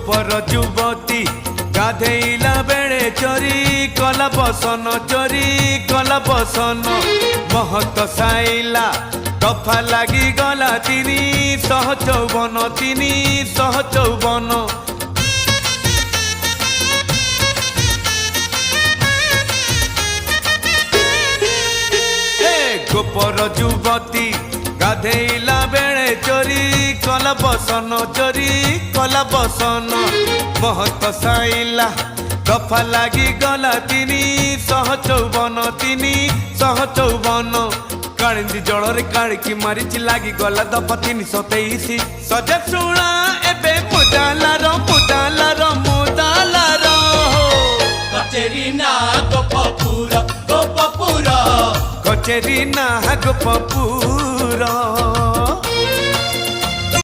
गोपर युवती गाधेला बेड़े चोरी कला बसन चोरी कला बसन महत साइला दफा लगी गला 354 354 गोपर युवती गाधेला बेड़े चोरी कला बसन चोरी कला बसन महत साइला दफा लगी गला 354 354 कालिंदी जलरे कालिकी मारिची लगी गला दफा 323 सजग शुणा एबे मुदालार मुदालार मुदालार कचेरी ना गोपपुर गोपपुर कचेरी ना गोपपुर।